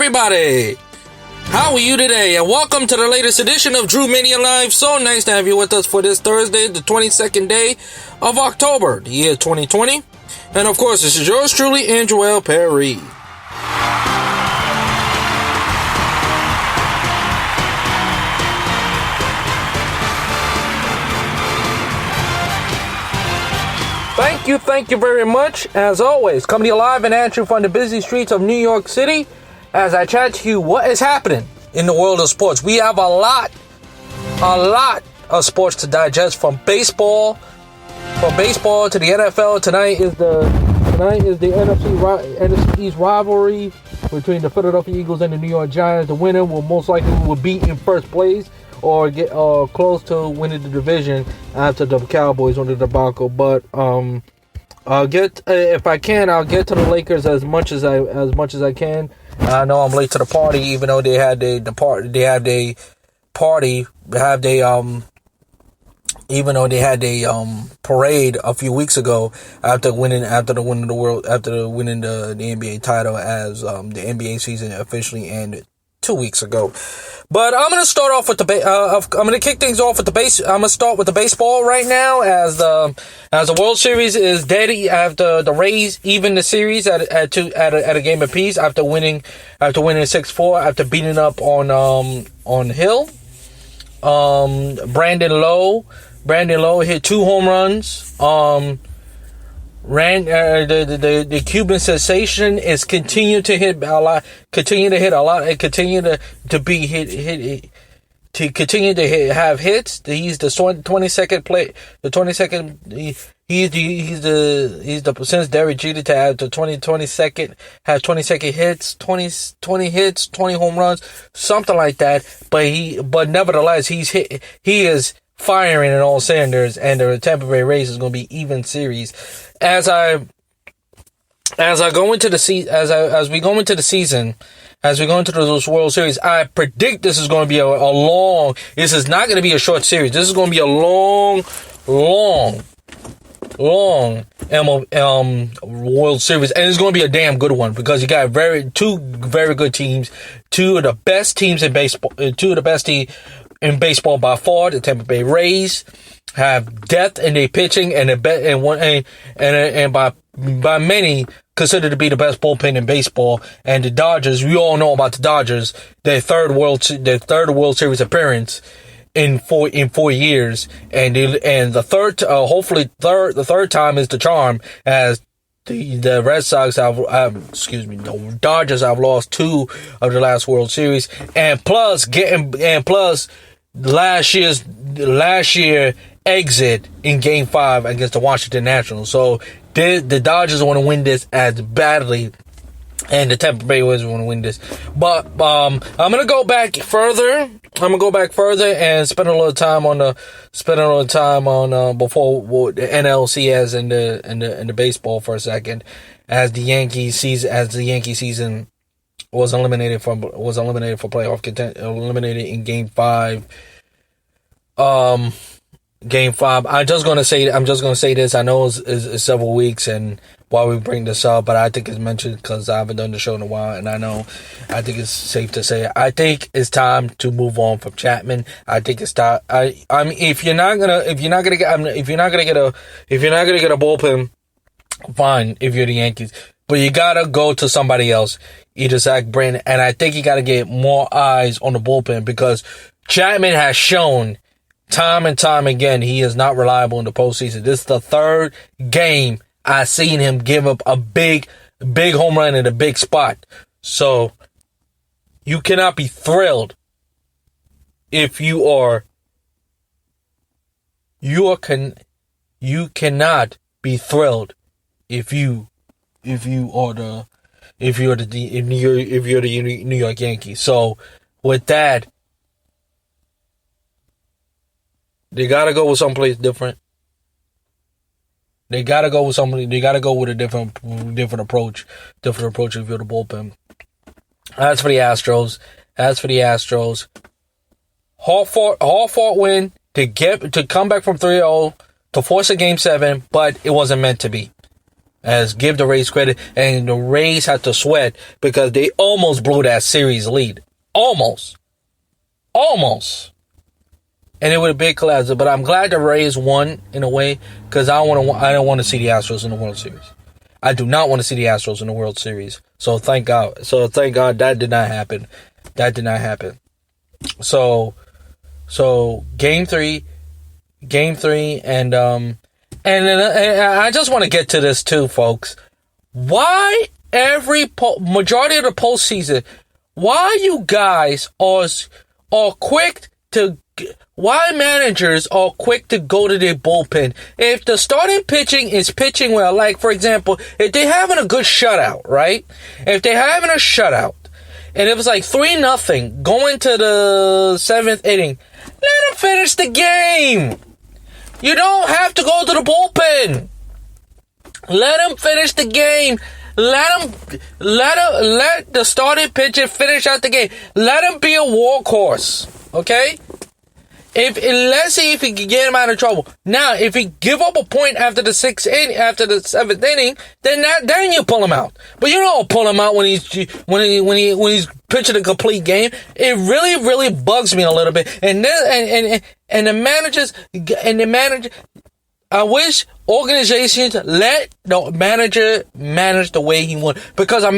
everybody? How are you today? And welcome to the latest edition of Drew Mania Live. So nice to have you with us for this Thursday, the 22nd day of October, the year 2020. And of course, this is yours truly, Andrew L. Perry. Thank you very much. As always, coming to you live and answering from the busy streets of New York City as I chat to you what is happening in the world of sports. We have a lot of sports to digest, from baseball to the NFL. Tonight is the NFC East rivalry between the Philadelphia Eagles and the New York Giants. The winner will be in first place or get close to winning the division after the Cowboys won the debacle. But I'll get to the Lakers as much as I can. I know I'm late to the party, even though they had a parade a few weeks ago after winning the NBA title, as the NBA season officially ended 2 weeks ago. But I'm gonna start off with I'm gonna kick things off with I'm gonna start with the baseball right now, as the World Series is dead after the Rays even the series at a game apiece after winning 6-4 after beating up on Hill. Brandon Lowe hit 2 home runs. The Cuban sensation is continue to hit a lot, and continue to have hits. He's the 22nd play, the 22nd. He's the since Derek Jeter to have the 22nd hits, 20 hits, 20 home runs, something like that. But nevertheless, he is firing in all cylinders, and the Tampa Bay Rays is going to be even series. As we go into the season, as we go into those World Series, I predict this is going to be this is not going to be a short series. This is going to be a long World Series, and it's going to be a damn good one, because you got two very good teams, two of the best teams in baseball, by far. The Tampa Bay Rays have depth in their pitching, and by many considered to be the best bullpen in baseball. And the Dodgers, we all know about the Dodgers, their third World Series appearance in 4 years, and the third time is the charm, as the Red Sox the Dodgers have lost 2 of the last World Series, and plus last year exit in Game 5 against the Washington Nationals. So the Dodgers want to win this as badly, and the Tampa Bay Rays want to win this. But I'm gonna go back further. And spend a little time on before the NLCS and the baseball for a second, as the Yankee season was eliminated for playoff contention, eliminated in Game 5. Game 5. I'm just gonna say this. I know it's several weeks and while we bring this up, but I think it's mentioned because I haven't done the show in a while, and I think it's safe to say I think it's time to move on from Chapman. I think it's time. I mean, if you're not gonna get a bullpen, fine. If you're the Yankees, but you gotta go to somebody else, either Zach Britton, and I think you gotta get more eyes on the bullpen, because Chapman has shown time and time again he is not reliable in the postseason. This is the third game I've seen him give up a big home run in a big spot. So you cannot be thrilled if you cannot be thrilled if you're the New York Yankees. So with that, they gotta go with someplace different. They gotta go with somebody. They gotta go with a different approach if you're the bullpen. As for the Astros, hard fought win to come back from 3-0 to force a Game 7, but it wasn't meant to be. As give the Rays credit, and the Rays had to sweat because they almost blew that series lead. Almost. And it would have been collapse. But I'm glad the Rays won in a way because I don't want to see the Astros in the World Series. I do not want to see the Astros in the World Series. So thank God that did not happen. So game three, and I just want to get to this too, folks. Why majority of the postseason? Why you guys are quick to? Why managers are quick to go to their bullpen if the starting pitching is pitching well? Like, for example, if they're having a good shutout, right? If they're having a shutout, and it was like 3-0 going to the 7th inning, let them finish the game. You don't have to go to the bullpen. Let them finish the game. Let the starting pitcher finish out the game. Let him be a workhorse. Okay? Let's see if he can get him out of trouble. Now, if he give up a point after the 7th inning, then you pull him out. But you don't pull him out when he's pitching a complete game. It really bugs me a little bit. And the managers, I wish organizations let the manager manage the way he wants, because a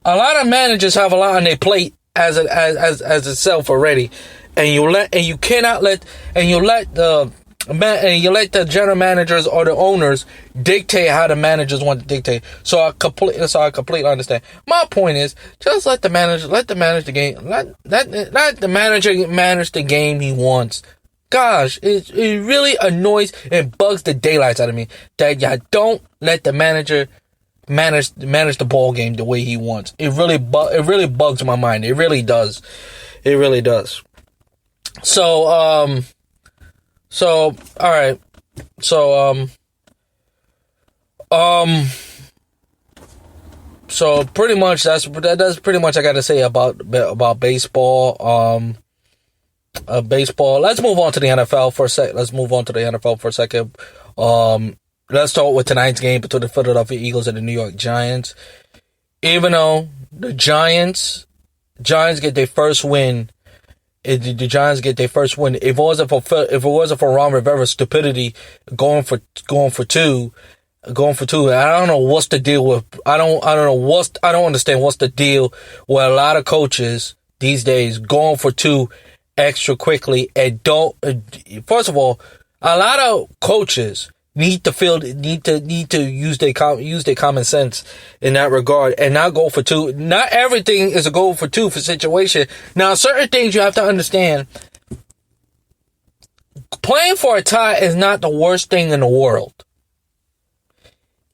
lot of managers have a lot on their plate as itself already, and you let the general managers or the owners dictate how the managers want to dictate. So I completely understand. My point is, just let the manager manage the game. Let the manager manage the game he wants. Gosh, it really annoys and bugs the daylights out of me that y'all don't let the manager manage the ball game the way he wants. It really bugs my mind. It really does. So all right. So pretty much that's pretty much I got to say about baseball. Baseball. Let's move on to the NFL for a second. Let's start with tonight's game between the Philadelphia Eagles and the New York Giants. Even though the Giants get their first win, if it wasn't for Ron Rivera's stupidity going for two, I don't know what's the deal with. I don't understand what's the deal with a lot of coaches these days going for two extra quickly and don't. First of all, a lot of coaches need to use their common sense in that regard and not go for two. Not everything is a go for two for situation. Now, certain things you have to understand. Playing for a tie is not the worst thing in the world.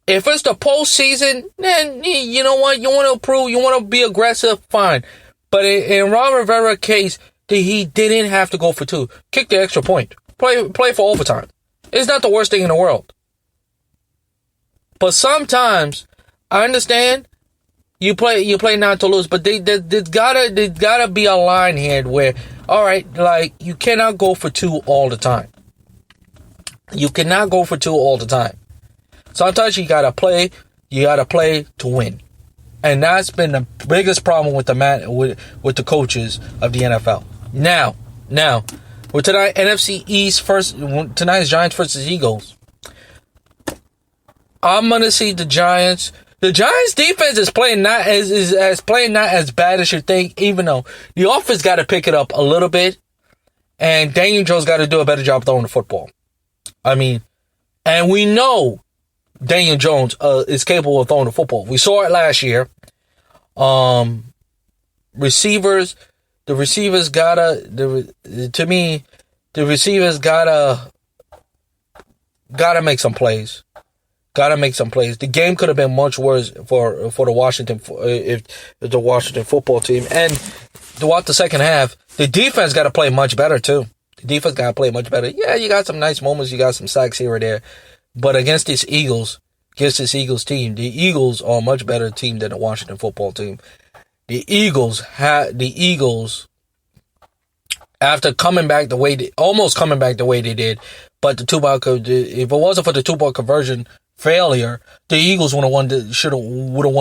If it's the postseason, then you know what, you want to improve, you want to be aggressive, fine. But in Ron Rivera's case, he didn't have to go for two. Kick the extra point. Play for overtime. It's not the worst thing in the world. But sometimes, I understand, you play not to lose, but there's gotta be a line here where, alright, like, you cannot go for two all the time. Sometimes you gotta play to win. And that's been the biggest problem with the coaches of the NFL. Now, with tonight's Giants versus Eagles, I'm gonna see the Giants. The Giants defense is playing not as bad as you think, even though the offense got to pick it up a little bit, and Daniel Jones got to do a better job throwing the football. I mean, and we know Daniel Jones is capable of throwing the football. We saw it last year. The receivers gotta make some plays. The game could have been much worse for the Washington football team. And throughout the second half, the defense got to play much better too. Yeah, you got some nice moments. You got some sacks here or there, but against this Eagles team, the Eagles are a much better team than the Washington football team. The Eagles after coming back almost coming back the way they did, but if it wasn't for the 2-point conversion failure, the Eagles would have won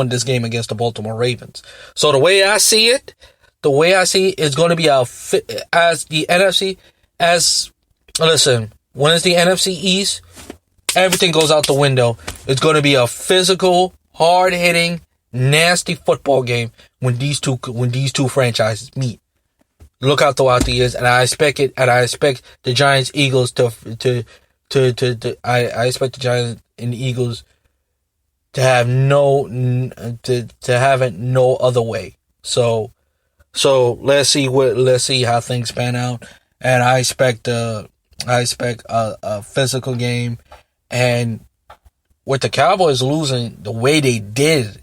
this game against the Baltimore Ravens. So the way I see it is going to be when it's the NFC East, everything goes out the window. It's going to be a physical, hard-hitting, nasty football game when these two franchises meet. Look out throughout the years, and I expect the Giants Eagles I expect the Giants and the Eagles to have it no other way. So let's see how things pan out, and I expect a physical game, and with the Cowboys losing the way they did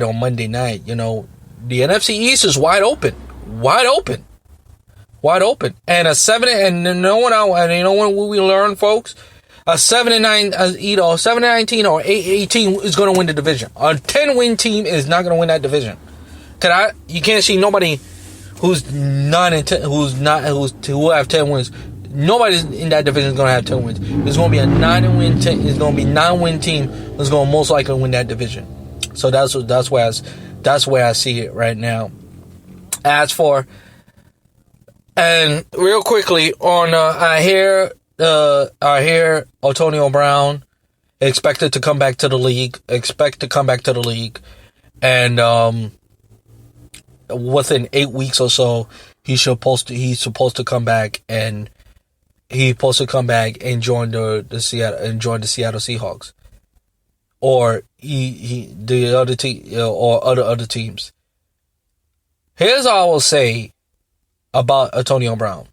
on Monday night, the NFC East is wide open, and a 7-9 we learn, folks. A 7-9, 7-19 or 8-18 is going to win the division. A 10-win team is not going to win that division. You can't see nobody who's 9-10, who have 10 wins. Nobody in that division is going to have 10 wins. There's going to be a 9-win team. It's going to be 9-win team that's going to most likely win that division. So that's where I see it right now. And real quickly on, I hear Antonio Brown expected to come back to the league. And within 8 weeks or so, he's supposed to come back and join the Seattle Seahawks, or the other team or other teams. Here's all I will say about Antonio Brown.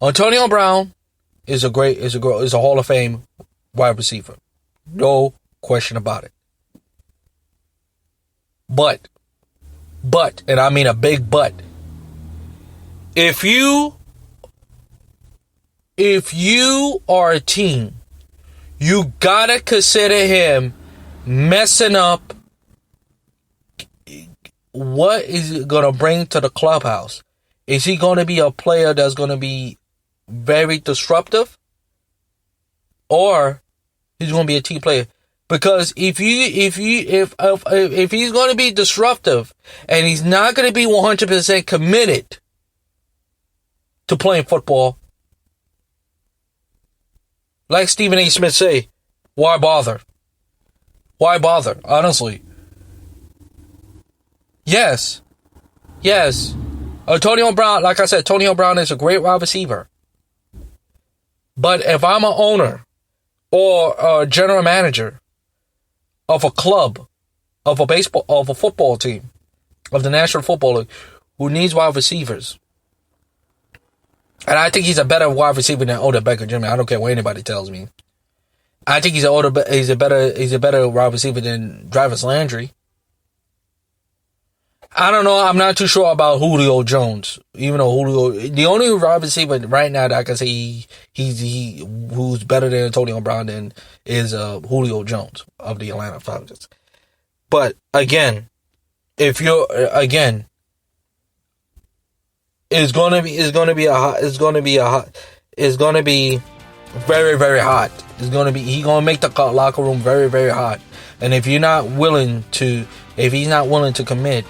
Antonio Brown is a Hall of Fame wide receiver. No question about it. But, and I mean a big but, if you are a team, you gotta consider him messing up. What is he gonna bring to the clubhouse? Is he gonna be a player that's gonna be very disruptive, or he's gonna be a team player? Because if he's gonna be disruptive and he's not gonna be 100% committed to playing football, like Stephen A. Smith say, why bother? Honestly. Yes. Antonio Brown, like I said, Antonio Brown is a great wide receiver. But if I'm an owner or a general manager of a club, of a football team, of the National Football League, who needs wide receivers, and I think he's a better wide receiver than Odell Beckham Jr. I don't care what anybody tells me. I think he's a better wide receiver than Travis Landry. I don't know. I'm not too sure about Julio Jones. Even though the only wide receiver right now that I can say who's better than Antonio Brown is Julio Jones of the Atlanta Falcons. But again, it's gonna be very, very hot. He's gonna make the locker room very, very hot. And if he's not willing to commit,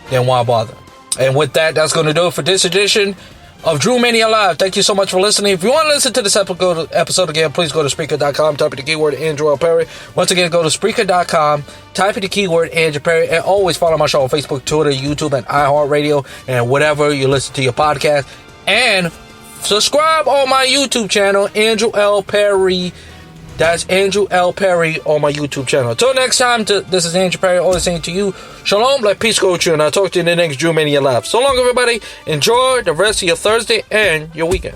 then why bother? And with that, that's going to do it for this edition of Drew Mania Live. Thank you so much for listening. If you want to listen to this episode again, please go to Spreaker.com, type in the keyword Andrew L. Perry. Once again, go to Spreaker.com, type in the keyword Andrew Perry, and always follow my show on Facebook, Twitter, YouTube, and iHeartRadio, and whatever you listen to your podcast. And subscribe on my YouTube channel, Andrew L. Perry. That's Andrew L. Perry on my YouTube channel. Until next time, this is Andrew Perry, always saying to you, shalom, let peace go with you, and I'll talk to you in the next Drew Mania Live. So long, everybody. Enjoy the rest of your Thursday and your weekend.